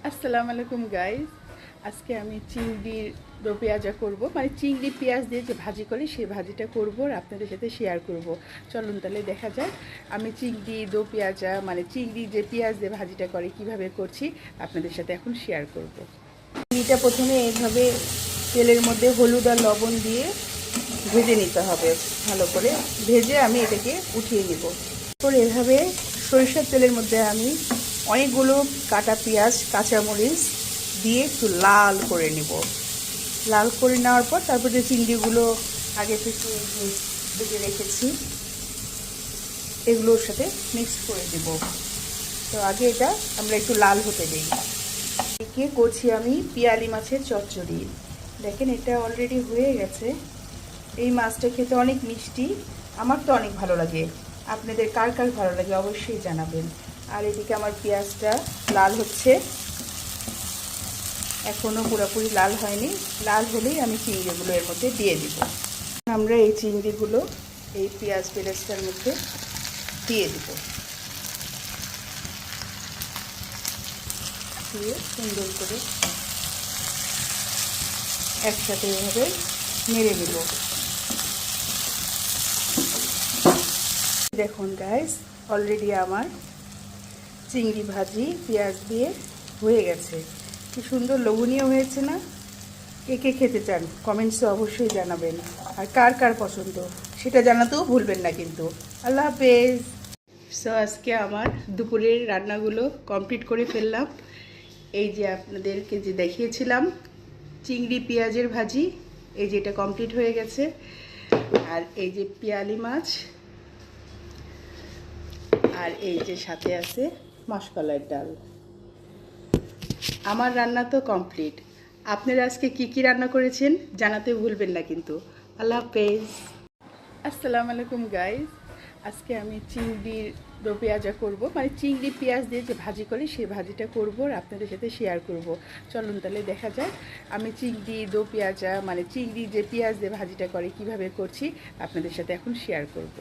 আসসালামু আলাইকুম গাইস। আজকে আমি চিংড়ির দো পেঁয়াজা করব, মানে চিংড়ি পেঁয়াজ দিয়ে যে ভাজি করি সেই ভাজিটা করব আর আপনাদের সাথে শেয়ার করব। চলুন তাহলে দেখা যাক আমি চিংড়ি দো পেঁয়াজা মানে চিংড়ি যে পেঁয়াজ দিয়ে ভাজিটা করে কিভাবে করছি আপনাদের সাথে এখন শেয়ার করব। চিংড়িটা প্রথমে এইভাবে তেলের মধ্যে হলুদ আর লবণ দিয়ে ভেজে নিতে হবে, ভালো করে ভেজে আমি এটাকে উঠিয়ে নেব। তারপর এভাবে সরিষার তেলের মধ্যে আমি অনেকগুলো কাটা পেঁয়াজ কাঁচামরিচ দিয়ে একটু লাল করে নেব। লাল করে নেওয়ার পর তারপর যে চিংড়িগুলো আগে থেকে ভেজে রেখেছি এগুলোর সাথে মিক্স করে দেব। তো আগে এটা আমরা একটু লাল হতে দিই। এদিকে করছি আমি পিয়ালি মাছের চচ্চড়ি। দেখেন এটা অলরেডি হয়ে গেছে। এই মাছটা খেতে অনেক মিষ্টি, আমার তো অনেক ভালো লাগে। আপনাদের কার কার ভালো লাগে অবশ্যই জানাবেন। আর এদিকে আমার পেঁয়াজটা লাল হচ্ছে, এখনও পুরোপুরি লাল হয়নি। লাল হলেই আমি চিংড়িগুলো এর মধ্যে দিয়ে দিব। আমরা এই চিংড়িগুলো এই পেঁয়াজ পেরেস্তার মধ্যে দিয়ে দিব, দিয়ে সুন্দর করে একসাথে এভাবে নেড়ে নেব। দেখুন গাইস, অলরেডি আমার চিংড়ি ভাজি পেঁয়াজ দিয়ে হয়ে গেছে। কি সুন্দর লোভনীয় হয়েছে না? কে কে খেতে চান কমেন্টসে অবশ্যই জানাবেন, আর কার কার পছন্দ সেটা জানাতেও ভুলবেন না কিন্তু। আল্লাহ হাফেজ। সো আজকে আমার দুপুরের রান্নাগুলো কমপ্লিট করে ফেললাম। এই যে আপনাদেরকে যে দেখিয়েছিলাম চিংড়ি পেঁয়াজের ভাজি, এই যে এটা কমপ্লিট হয়ে গেছে। আর এই যে পিয়ালি মাছ, আর এই যে সাথে আছে মাসকলাইয়ের ডাল। আমার রান্না তো কমপ্লিট। আপনারা আজকে কি কি রান্না করেছেন জানাতে ভুলবেন না কিন্তু। আল্লাহ হাফেজ। আসসালামু আলাইকুম গাইস। আজকে আমি চিংড়ির দো পেঁয়াজা করব, মানে চিংড়ি পেঁয়াজ দিয়ে যে ভাজি করি সেই ভাজিটা করব আর আপনাদের সাথে শেয়ার করব। চলুন তাহলে দেখা যাক আমি চিংড়ি দো পেঁয়াজা মানে চিংড়ি যে পেঁয়াজ দিয়ে ভাজিটা করে কিভাবে করছি আপনাদের সাথে এখন শেয়ার করব।